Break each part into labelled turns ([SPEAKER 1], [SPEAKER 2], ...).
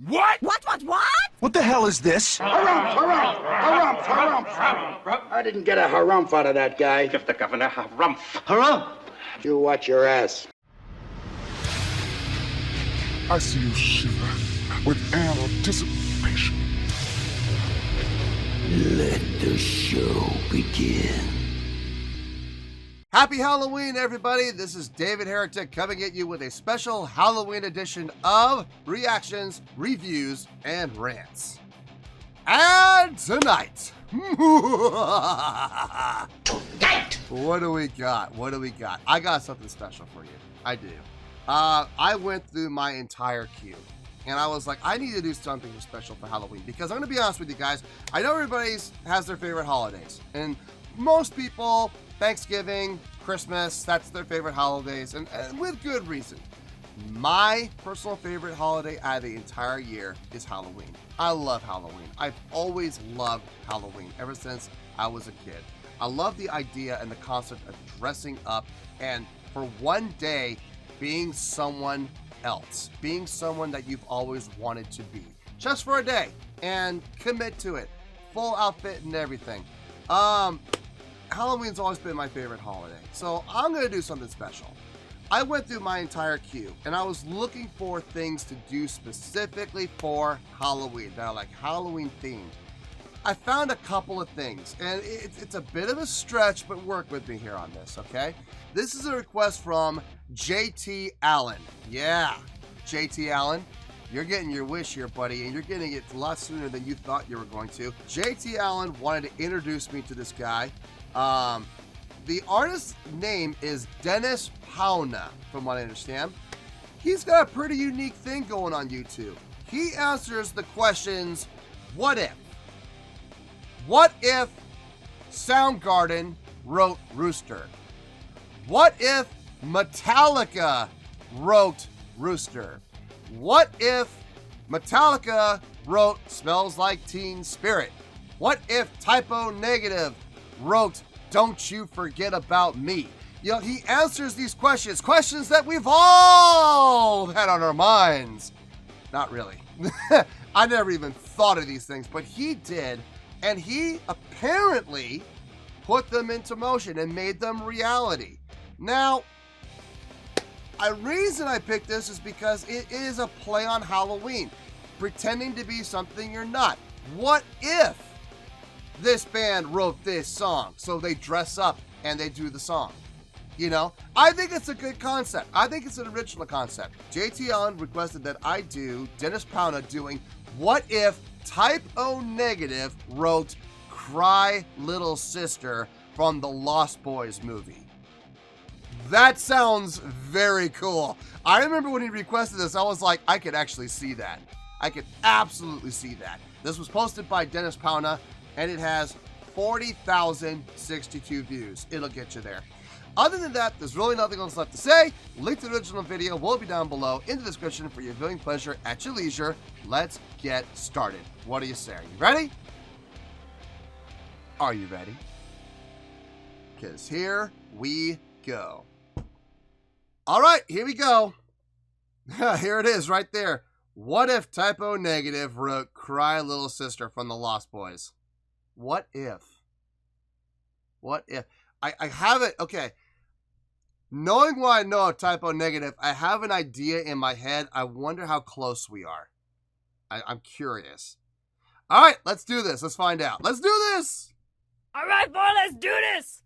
[SPEAKER 1] What?
[SPEAKER 2] What?
[SPEAKER 3] What the hell is this?
[SPEAKER 4] Harumph. I didn't get a harumph out of that guy.
[SPEAKER 1] Give the governor harumph.
[SPEAKER 3] Harumph!
[SPEAKER 4] You watch your ass.
[SPEAKER 5] I see you shiver with anticipation.
[SPEAKER 6] Let the show begin.
[SPEAKER 7] Happy Halloween, everybody. This is David Heretic coming at you with a special Halloween edition of Reactions, Reviews, and Rants. And tonight, what do we got? I got something special for you. I do. I went through my entire queue, and I was like, I need to do something special for Halloween, because I'm going to be honest with you guys, I know everybody has their favorite holidays, and most people, Thanksgiving, Christmas, that's their favorite holidays, and with good reason. My personal favorite holiday out of the entire year is Halloween. I love Halloween. I've always loved Halloween ever since I was a kid. I love the idea and the concept of dressing up and for one day being someone else, being someone that you've always wanted to be, just for a day, and commit to it, full outfit and everything. Halloween's always been my favorite holiday, so I'm gonna do something special. I went through my entire queue, and I was looking for things to do specifically for Halloween that are like Halloween themed. I found a couple of things, and it's a bit of a stretch, but work with me here on this, okay? This is a request from JT Allen. Yeah, JT Allen, you're getting your wish here, buddy, and you're getting it a lot sooner than you thought you were going to. JT Allen wanted to introduce me to this guy. The artist's name is Denis Pauna, from what I understand. He's got a pretty unique thing going on YouTube. He answers the questions, what if? What if Soundgarden wrote Rooster? What if Metallica wrote Rooster? What if Metallica wrote Smells Like Teen Spirit? What if Typo Negative wrote Don't You Forget About Me? You know, he answers these questions that we've all had on our minds. Not really. I never even thought of these things, but he did, and he apparently put them into motion and made them reality. Now, the reason I picked this is because it is a play on Halloween, pretending to be something you're not. What if this band wrote this song, so they dress up and they do the song? You know, I think it's a good concept. I think it's an original concept. JT Allen requested that I do Denis Pauna doing What If Type O Negative wrote Cry Little Sister from the Lost Boys movie. That sounds very cool. I remember when he requested this, I was like, I could actually see that. I could absolutely see that. This was posted by Denis Pauna, and it has 40,062 views. It'll get you there. Other than that, there's really nothing else left to say. Link to the original video will be down below in the description for your viewing pleasure at your leisure. Let's get started. What do you say? Are you ready? Are you ready? Because here we go. All right, here we go. Here it is right there. What if Typo Negative wrote Cry Little Sister from the Lost Boys? What if? What if? I have it. Okay. Knowing what I know of Typo Negative, I have an idea in my head. I wonder how close we are. I'm curious. All right, let's do this. Let's find out. Let's do this.
[SPEAKER 2] All right, boy, let's do this.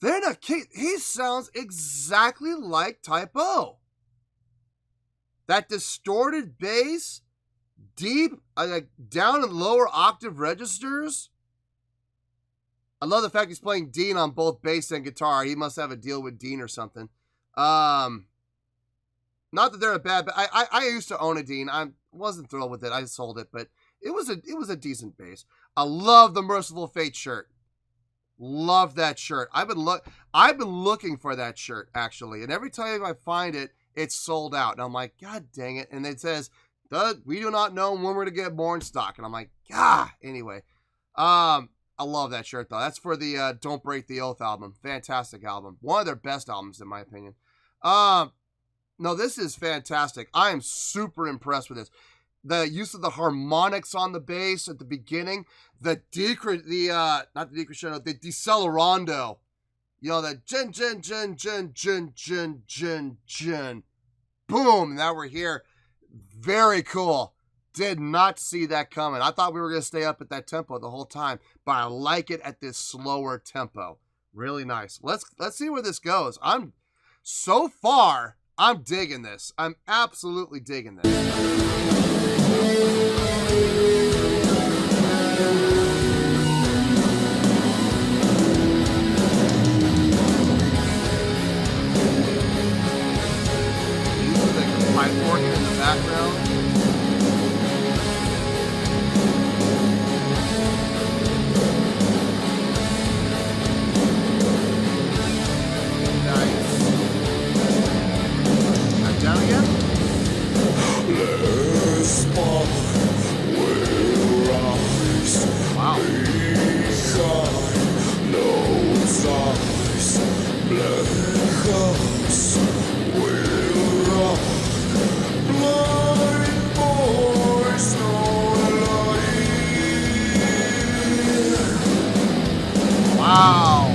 [SPEAKER 7] they're not kidding. He sounds exactly like Type O. That distorted bass, deep, like down and lower octave registers. I love the fact he's playing Dean on both bass and guitar. He must have a deal with Dean or something. Not that they're a bad, but I used to own a Dean. I wasn't thrilled with it. I sold it, but it was a decent bass. I love the Merciful Fate shirt. Love that shirt. I've been looking for that shirt actually, and every time I find it, it's sold out. And I'm like, God dang it! And it says, "We do not know when we're gonna get more in stock." And I'm like, Anyway, I love that shirt though. That's for the Don't Break the Oath album. Fantastic album. One of their best albums in my opinion. No, this is fantastic. I am super impressed with this. The use of the harmonics on the bass at the beginning, not the decrescendo, the decelerando. You know, the gen. Boom, now we're here. Very cool. Did not see that coming. I thought we were going to stay up at that tempo the whole time, but I like it at this slower tempo. Really nice. Let's see where this goes. So far, I'm digging this. I'm absolutely digging this. Pipe organ in the background. Nice. Back down again. Wow. Wow.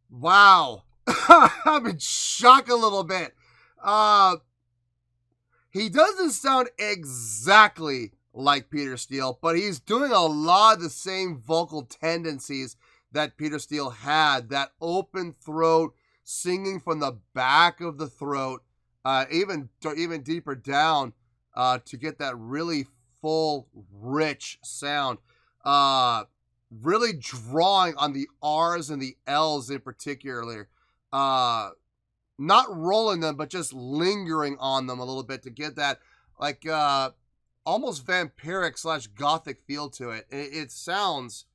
[SPEAKER 7] Wow. I'm in shock a little bit. He doesn't sound exactly like Peter Steele, but he's doing a lot of the same vocal tendencies that Peter Steele had. That open throat, singing from the back of the throat, even deeper down, to get that really full, rich sound. Really drawing on the R's and the L's in particular. Not rolling them, but just lingering on them a little bit to get that like almost vampiric / gothic feel to it. It sounds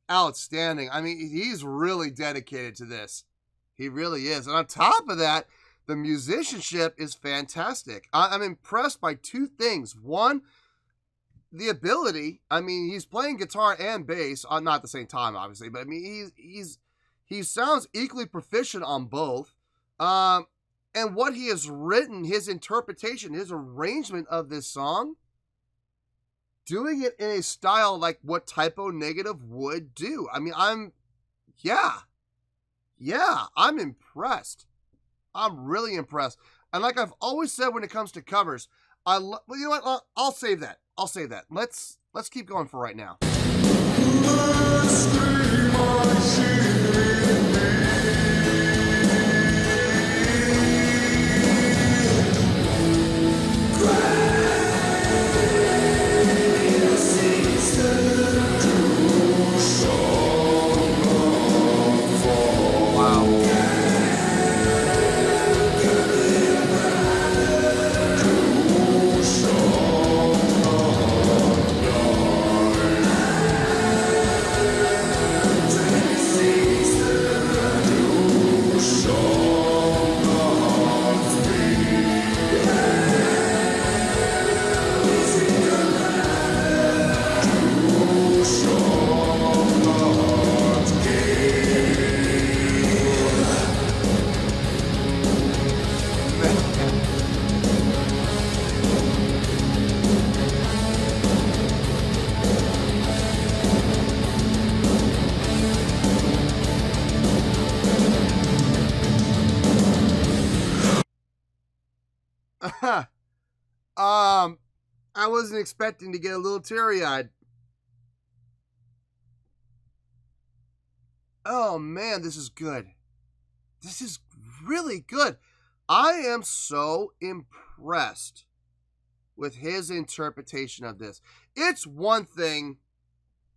[SPEAKER 7] outstanding. I mean, he's really dedicated to this. He really is. And on top of that, the musicianship is fantastic. I'm impressed by two things. One, the ability. I mean, he's playing guitar and bass, not at the same time, obviously, but I mean, he sounds equally proficient on both. And what he has written, his interpretation, his arrangement of this song, doing it in a style like what Type O Negative would do. I mean, I'm impressed. I'm really impressed. And like I've always said when it comes to covers, well, you know what? I'll save that. Let's keep going for right now.
[SPEAKER 6] See
[SPEAKER 7] I wasn't expecting to get a little teary-eyed. Oh man, this is good. This is really good. I am so impressed with his interpretation of this. It's one thing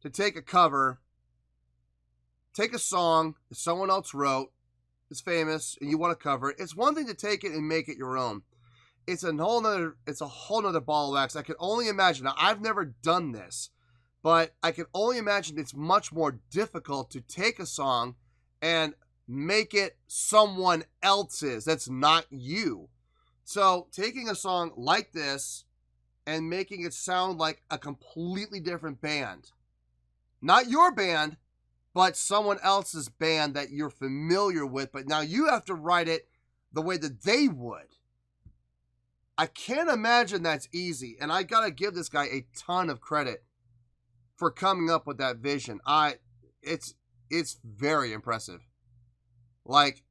[SPEAKER 7] to take a cover, take a song that someone else wrote, it's famous, and you want to cover it. It's one thing to take it and make it your own. It's a whole nother ball of wax. I can only imagine. Now, I've never done this, but I can only imagine it's much more difficult to take a song and make it someone else's that's not you. So taking a song like this and making it sound like a completely different band, not your band, but someone else's band that you're familiar with, but now you have to write it the way that they would. I can't imagine that's easy, and I gotta give this guy a ton of credit for coming up with that vision. It's very impressive. Like,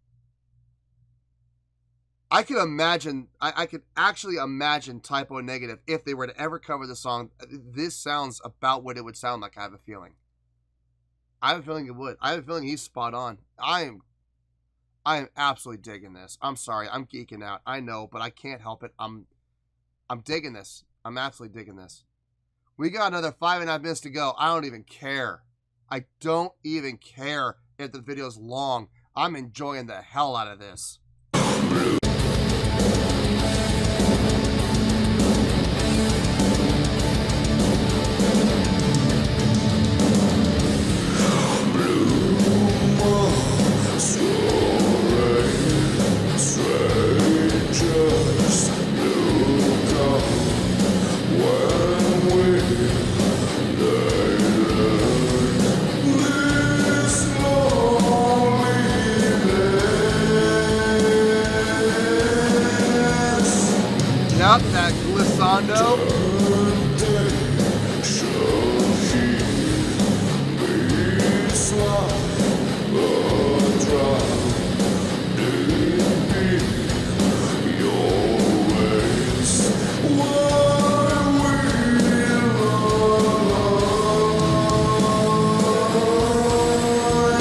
[SPEAKER 7] I could imagine, I could actually imagine Typo Negative if they were to ever cover the song. This sounds about what it would sound like, I have a feeling. I have a feeling it would. I have a feeling he's spot on. I am absolutely digging this. I'm sorry, I'm geeking out. I know, but I can't help it. I'm digging this. I'm absolutely digging this. We got another 5.5 minutes to go. I don't even care. I don't even care if the video's long. I'm enjoying the hell out of this. Yep, that glissando.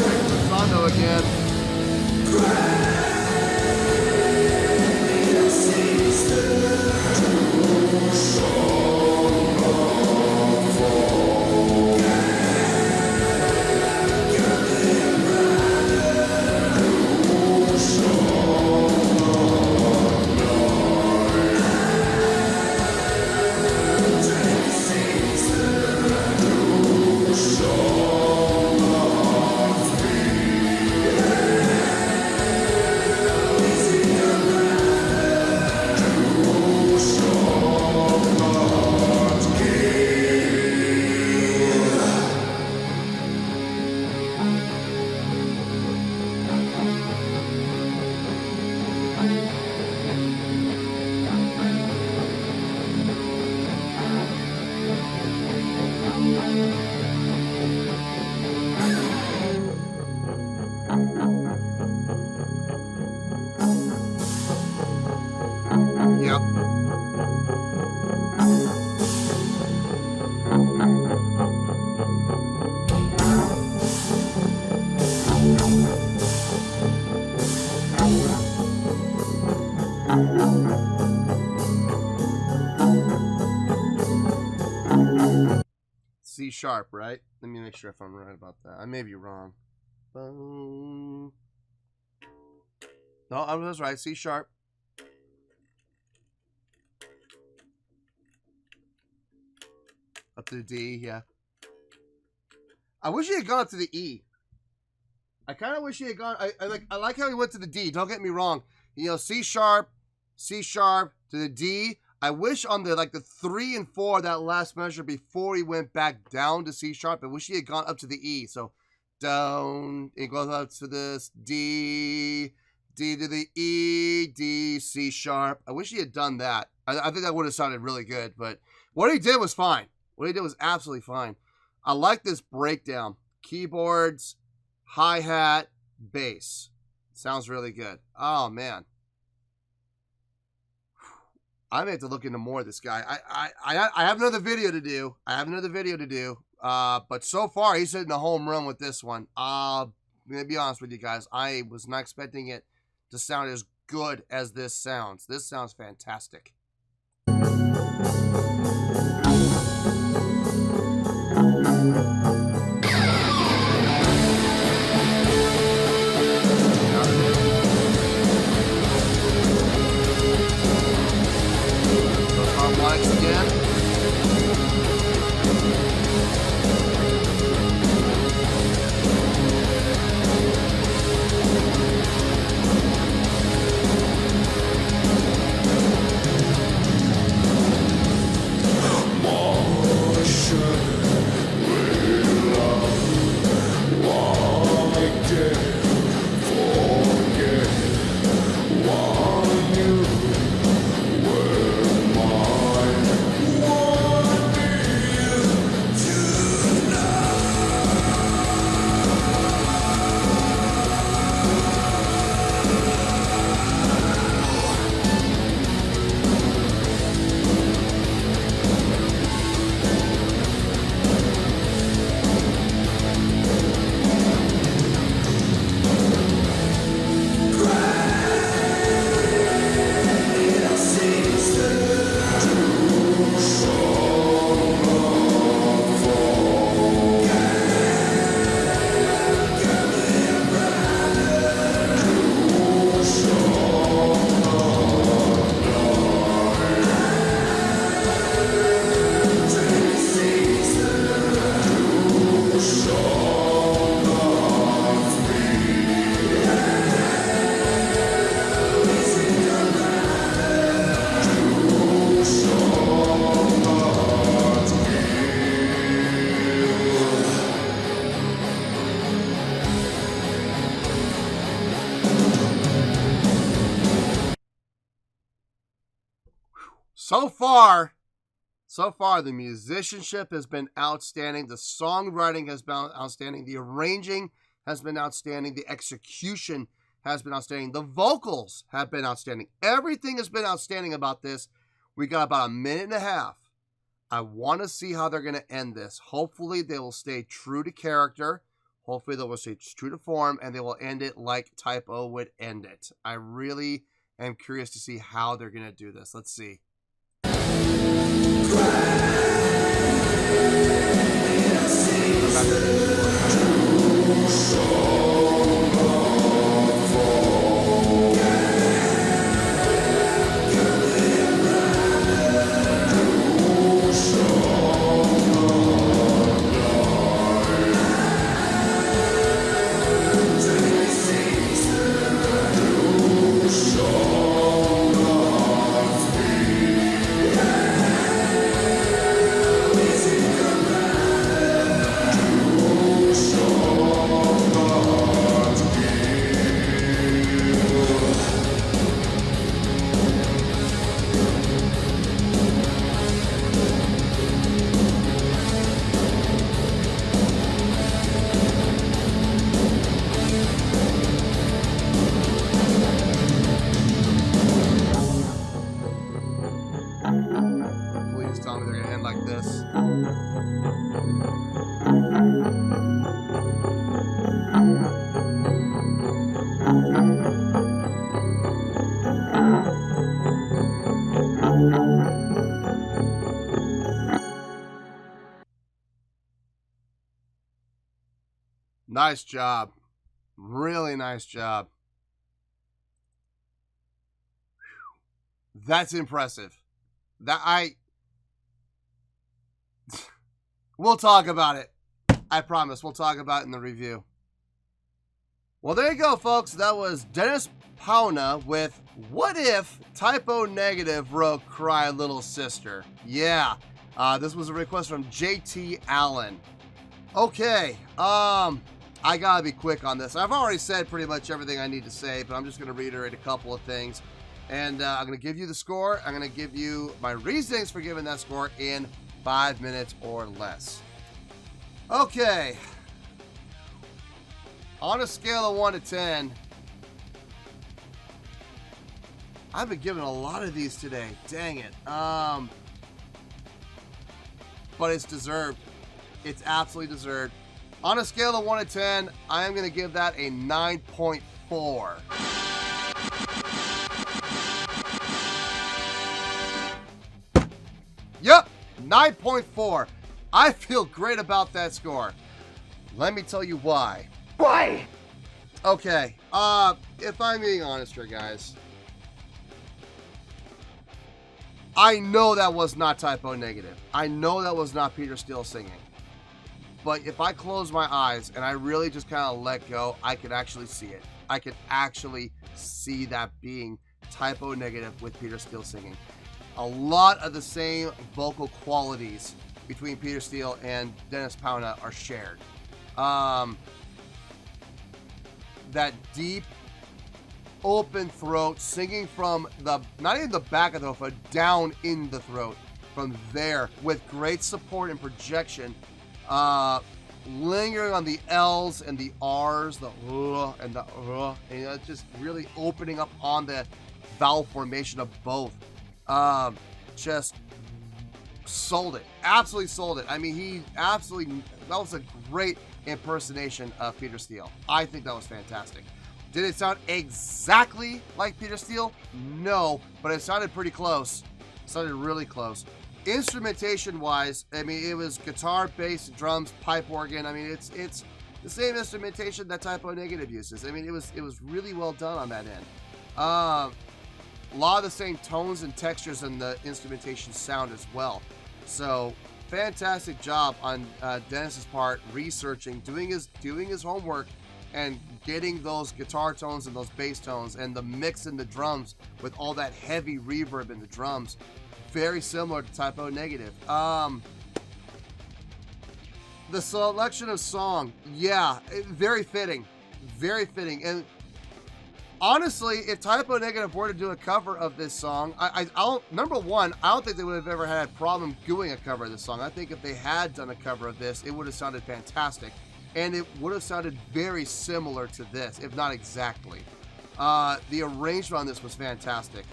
[SPEAKER 7] Glissando again. Yep. C sharp, right? Let me make sure if I'm right about that. I may be wrong. No, I was right. C sharp. Up to the D, yeah. I wish he had gone up to the E. I kind of wish he had gone. I like how he went to the D. Don't get me wrong. You know, C sharp to the D. I wish on the 3 and 4, that last measure before he went back down to C sharp, I wish he had gone up to the E. So down, it goes up to this D, D to the E, D, C sharp. I wish he had done that. I think that would have sounded really good, but what he did was fine. What he did was absolutely fine. I like this breakdown. Keyboards, hi-hat, bass. Sounds really good. Oh, man. I may have to look into more of this guy. I have another video to do. But so far, he's hitting a home run with this one. I'm going to be honest with you guys. I was not expecting it to sound as good as this sounds. This sounds fantastic. Harmonics again. So far, the musicianship has been outstanding. The songwriting has been outstanding. The arranging has been outstanding. The execution has been outstanding. The vocals have been outstanding. Everything has been outstanding about this. We got about a minute and a half. I want to see how they're going to end this. Hopefully, they will stay true to character. Hopefully, they will stay true to form, and they will end it like Type O would end it. I really am curious to see how they're going to do this. Let's see. Nice job. Really nice job. That's impressive. We'll talk about it. I promise. We'll talk about it in the review. Well, there you go, folks. That was Denis Pauna with What If Type O Negative wrote Cry Little Sister. Yeah. This was a request from JT Allen. Okay. I gotta be quick on this. I've already said pretty much everything I need to say, but I'm just gonna reiterate a couple of things. And I'm gonna give you the score. I'm gonna give you my reasons for giving that score in 5 minutes or less. Okay. On a scale of 1 to 10, I've been giving a lot of these today. Dang it. But it's deserved. It's absolutely deserved. On a scale of 1 to 10, I am going to give that a 9.4. Yep, 9.4. I feel great about that score. Let me tell you why.
[SPEAKER 4] Why?
[SPEAKER 7] Okay, if I'm being honest here, guys, I know that was not typo negative. I know that was not Peter Steele singing. But if I close my eyes and I really just kind of let go, I could actually see it. I could actually see that being typo negative with Peter Steele singing. A lot of the same vocal qualities between Peter Steele and Denis Pauna are shared. That deep, open throat, singing from the, not even the back of the throat, but down in the throat, from there, with great support and projection, lingering on the L's and the R's, the and the and just really opening up on the vowel formation of both. Just sold it. Absolutely sold it. I mean, he absolutely, that was a great impersonation of Peter Steele. I think that was fantastic. Did it sound exactly like Peter Steele? No, but it sounded pretty close. It sounded really close. Instrumentation wise, I mean, it was guitar, bass, drums, pipe organ. I mean, it's the same instrumentation that Typo Negative uses. I mean, it was really well done on that end. A lot of the same tones and textures in the instrumentation sound as well. So fantastic job on Denis's part, researching, doing his homework, and getting those guitar tones and those bass tones and the mix in the drums with all that heavy reverb in the drums. Very similar to Typo Negative. The selection of song, yeah, very fitting, very fitting. And honestly, if Typo Negative were to do a cover of this song, number one, I don't think they would have ever had a problem doing a cover of this song. I think if they had done a cover of this, it would have sounded fantastic. And it would have sounded very similar to this, if not exactly. The arrangement on this was fantastic.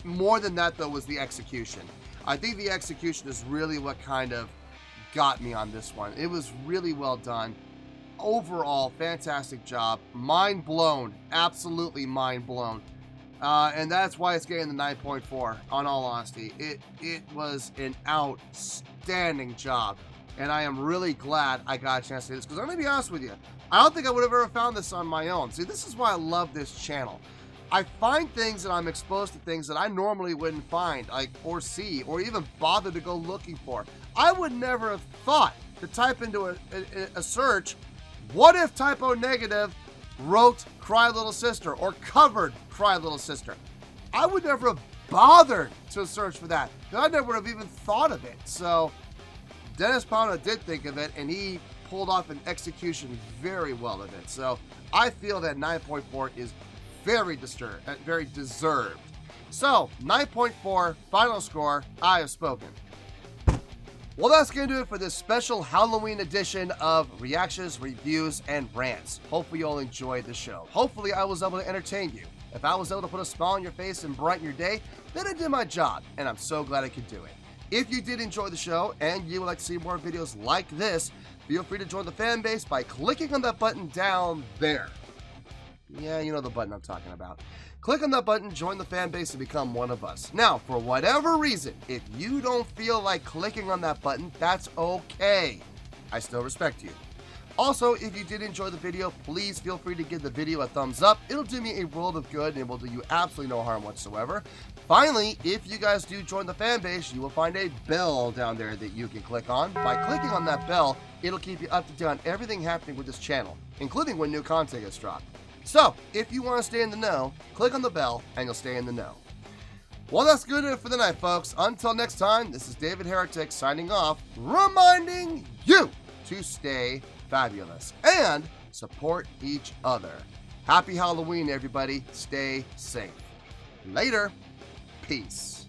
[SPEAKER 7] More than that, though, was the execution. I think the execution is really what kind of got me on this one. It was really well done. Overall, fantastic job. Mind blown. Absolutely mind blown. And that's why it's getting the 9.4, on all honesty. It was an outstanding job. And I am really glad I got a chance to do this, because I'm going to be honest with you, I don't think I would have ever found this on my own. See, this is why I love this channel. I find things and I'm exposed to things that I normally wouldn't find, like, or see, or even bother to go looking for. I would never have thought to type into a search, what if Typo Negative wrote Cry Little Sister or covered Cry Little Sister? I would never have bothered to search for that, because I never would have even thought of it. So Denis Pauna did think of it, and he pulled off an execution very well of it. So I feel that 9.4 is very deserved. So 9.4, final score, I have spoken. Well, that's going to do it for this special Halloween edition of Reactions, Reviews, and Rants. Hopefully you'll enjoy the show. Hopefully I was able to entertain you. If I was able to put a smile on your face and brighten your day, then I did my job, and I'm so glad I could do it. If you did enjoy the show and you would like to see more videos like this, feel free to join the fan base by clicking on that button down there. Yeah, you know the button I'm talking about. Click on that button, join the fan base, and become one of us. Now, for whatever reason, if you don't feel like clicking on that button, that's okay. I still respect you. Also, if you did enjoy the video, please feel free to give the video a thumbs up. It'll do me a world of good, and it will do you absolutely no harm whatsoever. Finally, if you guys do join the fan base, you will find a bell down there that you can click on. By clicking on that bell, it'll keep you up to date on everything happening with this channel, including when new content gets dropped. So, if you want to stay in the know, click on the bell, and you'll stay in the know. Well, that's good for the night, folks. Until next time, this is David Heretic signing off, reminding you to stay fabulous and support each other. Happy Halloween, everybody. Stay safe. Later. Peace.